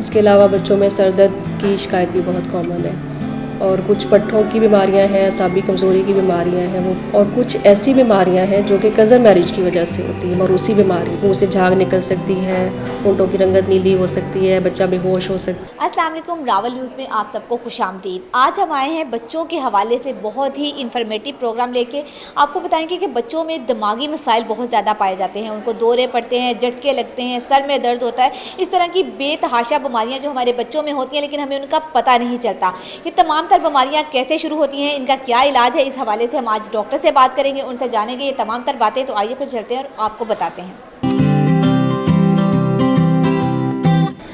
इसके अलावा बच्चों में सर दर्द की शिकायत भी बहुत कॉमन है और कुछ पट्ठों की बीमारियां हैं, असाबी कमज़ोरी की बीमारियां हैं वो, और कुछ ऐसी बीमारियां हैं जो कि कज़न मैरिज की वजह से होती है। मरूसी बीमारी, मुँह से झाग निकल सकती है, होंठों की रंगत नीली हो सकती है, बच्चा बेहोश हो सकता है। अस्सलाम वालेकुम, रावल न्यूज़ में आप सबको खुशामदीद। आज हम आए हैं बच्चों के हवाले से बहुत ही इन्फॉर्मेटिव प्रोग्राम लेके। आपको बताएंगे कि बच्चों में दिमागी मसाइल बहुत ज़्यादा पाए जाते हैं, उनको दौरे पड़ते हैं, झटके लगते हैं, सर में दर्द होता है, इस तरह की बेतहाशा बीमारियां जो हमारे बच्चों में होती हैं लेकिन हमें उनका पता नहीं चलता। ये तमाम तर बीमारियां कैसे शुरू होती हैं, इनका क्या इलाज है, इस हवाले से हम आज डॉक्टर से बात करेंगे, उनसे जानेंगे ये तमाम तर बातें। तो आइए फिर चलते हैं और आपको बताते हैं।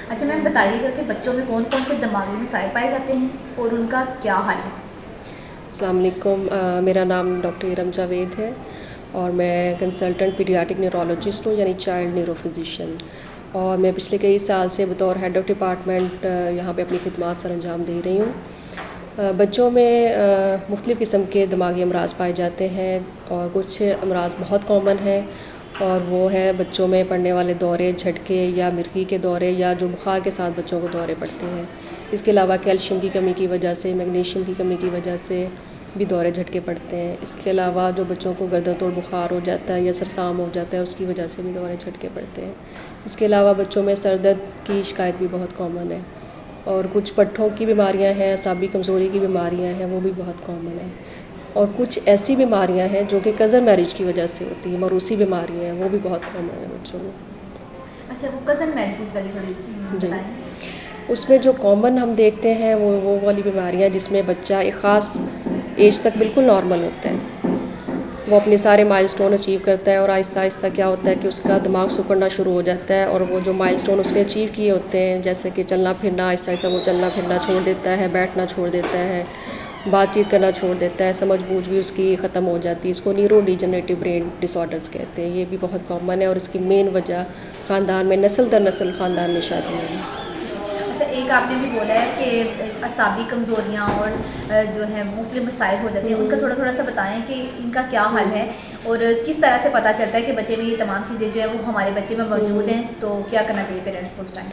अच्छा मैम, बताइएगा कि बच्चों में कौन कौन से दिमागी मसाइल पाए जाते हैं और उनका क्या हल है। अस्सलाम वालेकुम, मेरा नाम डॉक्टर इरम जावेद है और मैं कंसल्टेंट पीडियाट्रिक न्यूरोलॉजिस्ट हूँ, यानी चाइल्ड न्यूरो फिजिशियन। और मैं पिछले कई साल से बतौर हेड ऑफ डिपार्टमेंट यहाँ पे अपनी खिदमात सर अंजाम दे रही हूँ। बच्चों में मुख्तलिफ़ किस्म के दिमागी अमराज पाए जाते हैं और कुछ अमराज बहुत कॉमन हैं और वो है बच्चों में पड़ने वाले दौरे, झटके या मिर्गी के दौरे या जो बुखार के साथ बच्चों को दौरे पड़ते हैं। इसके अलावा कैल्शियम की कमी की वजह से, मैग्नीशियम की कमी की वजह से भी दौरे झटके पड़ते हैं। इसके अलावा जो बच्चों को गर्दन तोड़ बुखार हो जाता है या सरसाम हो जाता है, उसकी वजह से भी दौरे झटके पड़ते हैं। इसके अलावा बच्चों में सर दर्द की शिकायत भी बहुत कॉमन है और कुछ पट्ठों की बीमारियां हैं, असाबी कमज़ोरी की बीमारियां हैं, वो भी बहुत कॉमन है। और कुछ ऐसी बीमारियां हैं जो कि कज़न मैरिज की वजह से होती है, मरूसी बीमारियां हैं, वो भी बहुत कॉमन है बच्चों में। अच्छा, वो कज़न मैरिजेस वाली थोड़ी जी, बताएं। उसमें जो कॉमन हम देखते हैं वो वाली बीमारियां जिसमें बच्चा एक ख़ास एज तक बिल्कुल नॉर्मल होता है, वो अपने सारे माइलस्टोन अचीव करता है और आहिस्ता आहिस्ता क्या होता है कि उसका दिमाग सिकुड़ना शुरू हो जाता है और वो जो माइलस्टोन उसने अचीव किए होते हैं, जैसे कि चलना फिरना, आहिस्ता आहिस्ता वो चलना फिरना छोड़ देता है, बैठना छोड़ देता है, बातचीत करना छोड़ देता है, समझ बूझ भी उसकी ख़त्म हो जाती है। इसको न्यूरो डिजनरेटिव ब्रेन डिसऑर्डर्स कहते हैं। ये भी बहुत कॉमन है और इसकी मेन वजह ख़ानदान में नस्ल दर नस्ल ख़ानदान में शादी है। अच्छा, एक आपने भी बोला है कि असाबी कमज़ोरियाँ और जो है मुख्तलिफ मसाइल हो जाते हैं, उनका थोड़ा थोड़ा सा बताएं कि इनका क्या हल है और किस तरह से पता चलता है कि बच्चे में ये तमाम चीज़ें जो है वो हमारे बच्चे में मौजूद हैं, तो क्या करना चाहिए पेरेंट्स को उस टाइम।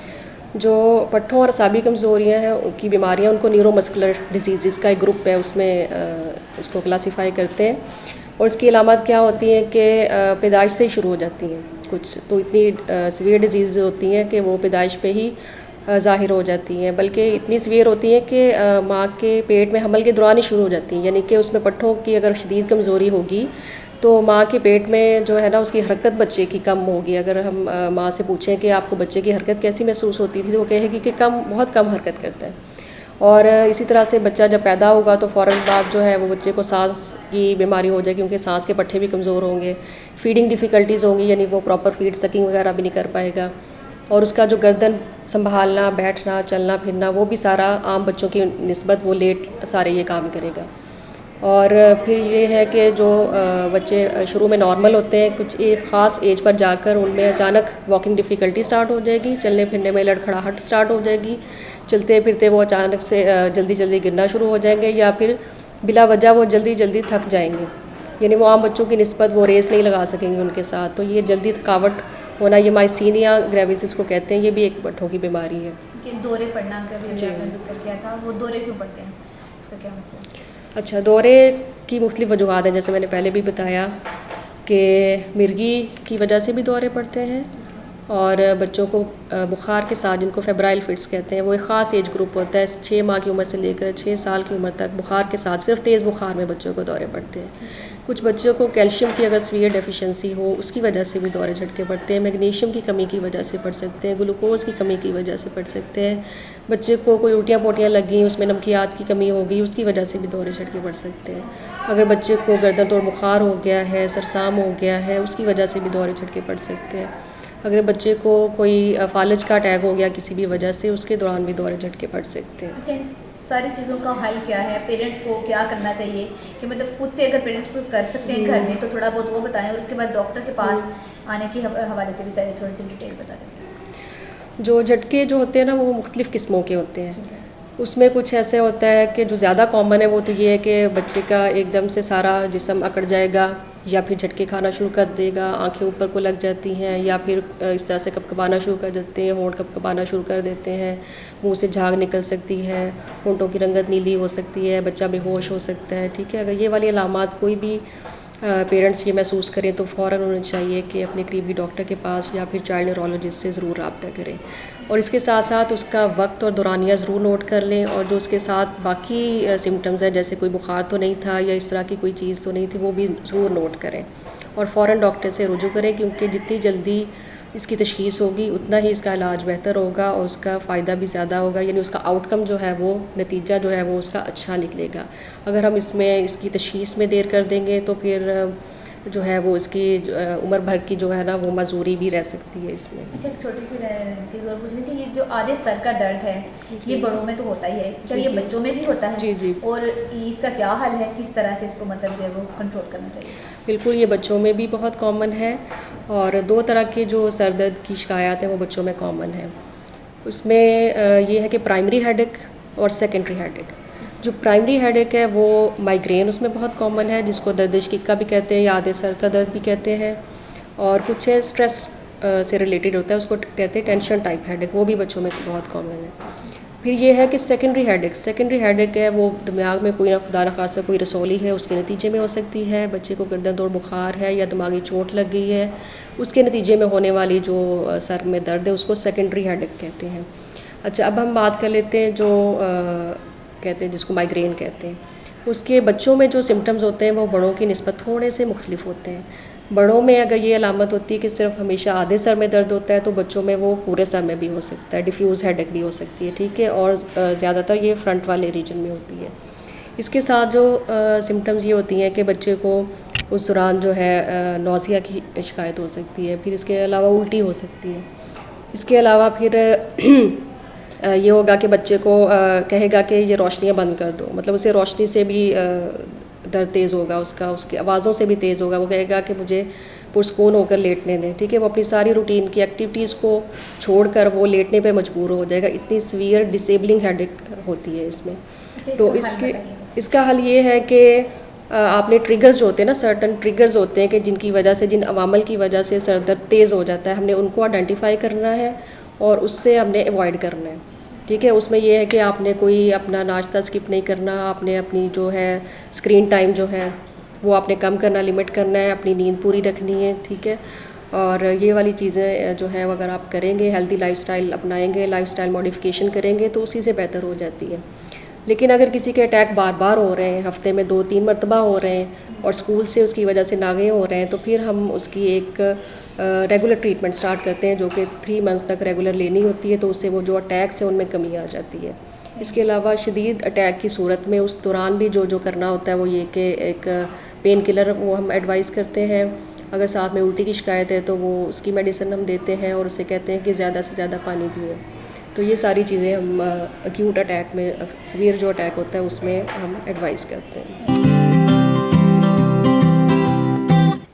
जो पट्ठों और असाबी कमज़ोरियाँ हैं उनकी बीमारियाँ, उनको न्यूरोमस्कुलर डिजीज़ का एक ग्रुप है, उसमें इसको क्लासीफाई करते हैं। और इसकी अलामत क्या होती हैं कि पैदाइश से ही शुरू हो जाती हैं। कुछ तो इतनी सीवियर डिजीज़ होती हैं कि वो पैदाइश पे ही ज़ाहिर हो जाती हैं, बल्कि इतनी सीवियर होती हैं कि माँ के पेट में हमल के दौरान ही शुरू हो जाती हैं। यानी कि उसमें पट्ठों की अगर शदीद कमज़ोरी होगी तो माँ के पेट में जो है ना उसकी हरकत बच्चे की कम होगी। अगर हम माँ से पूछें कि आपको बच्चे की हरकत कैसी महसूस होती थी, तो वो कहेगी कि बहुत कम हरकत करता है। और इसी तरह से बच्चा जब पैदा होगा तो फ़ौरन बाद जो है वो बच्चे को सांस की बीमारी हो जाएगी, क्योंकि सांस के पट्टे भी कमज़ोर होंगे, फीडिंग डिफ़िकल्टीज़ होंगी, यानी वो प्रॉपर फीड सकिंग वगैरह भी नहीं कर पाएगा। और उसका जो गर्दन संभालना, बैठना, चलना फिरना, वो भी सारा आम बच्चों की निस्बत वो लेट सारे ये काम करेगा। और फिर ये है कि जो बच्चे शुरू में नॉर्मल होते हैं, कुछ एक ख़ास एज पर जाकर उनमें अचानक वॉकिंग डिफ़िकल्टी स्टार्ट हो जाएगी, चलने फिरने में लड़खड़ाहट स्टार्ट हो जाएगी, चलते फिरते वो अचानक से जल्दी जल्दी गिरना शुरू हो जाएंगे या फिर बिला वजह वो जल्दी जल्दी थक जाएंगे। यानी वो आम बच्चों की निस्बत वो रेस नहीं लगा सकेंगे उनके साथ। तो ये जल्दी थकावट होना, ये माइस्थीनिया ग्रेविस इसको कहते हैं, ये भी एक पट्ठों की बीमारी है। कि दौरे पड़ना का भी आपने जिक्र किया था, वो दौरे क्यों पड़ते हैं, उसका क्या मसला है। अच्छा, दौरे की मुख्तलिफ़ वजूहात हैं, जैसे मैंने पहले भी बताया कि मिर्गी की वजह से भी दौरे पड़ते हैं और बच्चों को बुखार के साथ, जिनको फेब्राइल फिट्स कहते हैं, वो एक ख़ास एज ग्रुप होता है, 6 माह की उम्र से लेकर 6 साल की उम्र तक बुखार के साथ, सिर्फ तेज़ बुखार में बच्चों को दौरे पड़ते हैं। कुछ बच्चों को कैल्शियम की अगर सीवियर डेफिशिएंसी हो, उसकी वजह से भी दौरे झटके पड़ते हैं। मैग्नीशियम की कमी की वजह से पड़ सकते हैं, ग्लूकोज़ की कमी की वजह से पड़ सकते हैं। बच्चे को कोई उल्टियाँ पोटियाँ लग गई, उसमें नमकियात की कमी हो गई, उसकी वजह से भी दौरे झटके पड़ सकते हैं। अगर बच्चे को गर्दन तोड़ बुखार हो गया है, सरसाम हो गया है, उसकी वजह से भी दौरे झटके पड़ सकते हैं। अगर बच्चे को कोई फालज का अटैक हो गया किसी भी वजह से, उसके दौरान भी दौरे झटके पड़ सकते हैं। अच्छा, सारी चीज़ों का हल क्या है, पेरेंट्स को क्या करना चाहिए कि मतलब खुद से अगर पेरेंट्स को कर सकते हैं घर में तो थोड़ा बहुत वो बताएं और उसके बाद डॉक्टर के पास आने के हवाले से भी सारी थोड़ी सी डिटेल बता दें। जो झटके जो होते हैं ना, वो मुख्तलिफ़ किस्मों के होते हैं। उसमें कुछ ऐसे होता है कि जो ज़्यादा कॉमन है वो तो ये है कि बच्चे का एकदम से सारा जिस्म अकड़ जाएगा, या फिर झटके खाना शुरू कर देगा, आंखें ऊपर को लग जाती हैं, या फिर इस तरह से कपकपाना शुरू कर देते हैं, होंठ कपकपाना शुरू कर देते हैं, मुंह से झाग निकल सकती है, होंठों की रंगत नीली हो सकती है, बच्चा बेहोश हो सकता है। ठीक है, अगर ये वाली अलामात कोई भी पेरेंट्स ये महसूस करें तो फ़ौरन उन्हें चाहिए कि अपने करीबी डॉक्टर के पास या फिर चाइल्ड न्यूरोलॉजिस्ट से ज़रूर रब्ता करें। और इसके साथ साथ उसका वक्त और दौरानिया ज़रूर नोट कर लें, और जो उसके साथ बाकी सिम्टम्स हैं, जैसे कोई बुखार तो नहीं था या इस तरह की कोई चीज़ तो नहीं थी, वो भी ज़रूर नोट करें और फ़ौरन डॉक्टर से रुजू करें, क्योंकि जितनी जल्दी इसकी तशख़ीस होगी उतना ही इसका इलाज बेहतर होगा और उसका फ़ायदा भी ज़्यादा होगा, यानी उसका आउटकम जो है वो नतीजा जो है वो उसका अच्छा निकलेगा। अगर हम इसकी तशख़ीस में देर कर देंगे तो फिर जो है वो इसकी उम्र भर की जो है ना वो मजूरी भी रह सकती है इसमें। अच्छा, एक छोटी सी चीज़ और पूछनी थी, ये जो आधे सर का दर्द है ये बड़ों में तो होता ही है, क्या ये बच्चों में भी होता है? जी जी। और इसका क्या हल है, किस तरह से इसको मतलब जो है वो कंट्रोल करना चाहिए? बिल्कुल, ये बच्चों में भी बहुत कॉमन है, और 2 तरह के जो सर दर्द की शिकायत है वो बच्चों में कॉमन है। उसमें ये है कि प्राइमरी हेडेक और सेकेंडरी हेडेक। जो प्राइमरी हेडेक है वो माइग्रेन उसमें बहुत कॉमन है, जिसको दर्द शिक्का भी कहते हैं या आधे सर का दर्द भी कहते हैं, और कुछ है स्ट्रेस से रिलेटेड होता है, उसको कहते हैं टेंशन टाइप हेडेक, वो भी बच्चों में बहुत कॉमन है। फिर ये है कि सेकेंडरी हेडेक है वो दिमाग में कोई ना खुदा न खासा कोई रसौली है उसके नतीजे में हो सकती है, बच्चे को गर्दन दौड़ बुखार है या दिमागी चोट लग गई है, उसके नतीजे में होने वाली जो सर में दर्द है उसको सेकेंडरी हेडेक कहते हैं। अच्छा, अब हम बात कर लेते हैं जो कहते हैं जिसको माइग्रेन कहते हैं। उसके बच्चों में जो सिम्टम्स होते हैं वो बड़ों की निस्बत थोड़े से मुख्तलिफ होते हैं। बड़ों में अगर ये अलामत होती है कि सिर्फ हमेशा आधे सर में दर्द होता है, तो बच्चों में वो पूरे सर में भी हो सकता है, डिफ्यूज़ हेडेक भी हो सकती है। ठीक है, और ज़्यादातर ये फ्रंट वाले रीजन में होती है। इसके साथ जो सिम्टम्स ये होती हैं कि बच्चे को उस दौरान जो है नौसिया की शिकायत हो सकती है, फिर इसके अलावा उल्टी हो सकती है। इसके अलावा फिर ये होगा कि बच्चे को कहेगा कि ये रोशनियाँ बंद कर दो, मतलब उसे रोशनी से भी दर्द तेज़ होगा, उसकी आवाज़ों से भी तेज़ होगा, वो कहेगा कि मुझे पुरस्कून होकर लेटने दें। ठीक है, वो अपनी सारी रूटीन की एक्टिविटीज़ को छोड़कर वो लेटने पे मजबूर हो जाएगा। इतनी सीवियर डिसेबलिंग हेडेक होती है इसमें। तो इसका हल ये है कि आपने ट्रिगर्स जो होते हैं ना, सर्टन ट्रिगर्स होते हैं कि जिनकी वजह से, जिन अवामल की वजह से सर दर्द तेज़ हो जाता है, हमने उनको आइडेंटिफाई करना है और उससे हमने अवॉइड करना है। ठीक है, उसमें यह है कि आपने कोई अपना नाश्ता स्किप नहीं करना, आपने अपनी जो है स्क्रीन टाइम जो है वो आपने कम करना, लिमिट करना है, अपनी नींद पूरी रखनी है। ठीक है, और ये वाली चीज़ें जो है अगर आप करेंगे, हेल्दी लाइफस्टाइल अपनाएंगे, लाइफस्टाइल मॉडिफिकेशन करेंगे तो उसी से बेहतर हो जाती है। लेकिन अगर किसी के अटैक बार बार हो रहे हैं, हफ्ते में 2-3 मरतबा हो रहे हैं और स्कूल से उसकी वजह से नागे हो रहे हैं, तो फिर हम उसकी एक रेगुलर ट्रीटमेंट स्टार्ट करते हैं, जो कि 3 मंथ्स तक रेगुलर लेनी होती है, तो उससे वो जो अटैक्स हैं उनमें कमी आ जाती है। इसके अलावा शदीद अटैक की सूरत में उस दौरान भी जो करना होता है वो ये कि एक पेन किलर वो हम एडवाइस करते हैं। अगर साथ में उल्टी की शिकायत है तो वो उसकी मेडिसिन हम देते हैं और उससे कहते हैं कि ज़्यादा से ज़्यादा पानी पिए। तो ये सारी चीज़ें हम एक्यूट अटैक में, सीवियर जो अटैक होता है उसमें हम एडवाइस करते हैं।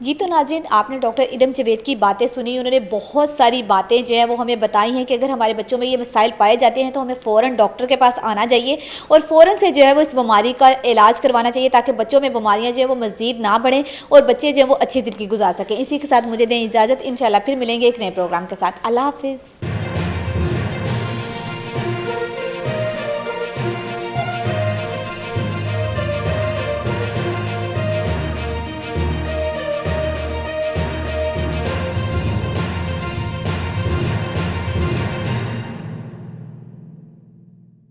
जी, तो नाज़रीन, आपने डॉक्टर इडम जवेद की बातें सुनी। उन्होंने बहुत सारी बातें जो है वो हमें बताई हैं कि अगर हमारे बच्चों में ये मसाइल पाए जाते हैं तो हमें फ़ौरन डॉक्टर के पास आना चाहिए और फ़ौरन से जो है वो इस बीमारी का इलाज करवाना चाहिए, ताकि बच्चों में बीमारियां जो है वो मज़ीद ना बढ़ें और बच्चे जो है वो अच्छी ज़िंदगी गुजार सकें। इसी के साथ मुझे दें इजाज़त, इंशाल्लाह फिर मिलेंगे एक नए प्रोग्राम के साथ। अल्लाह हाफ़िज़।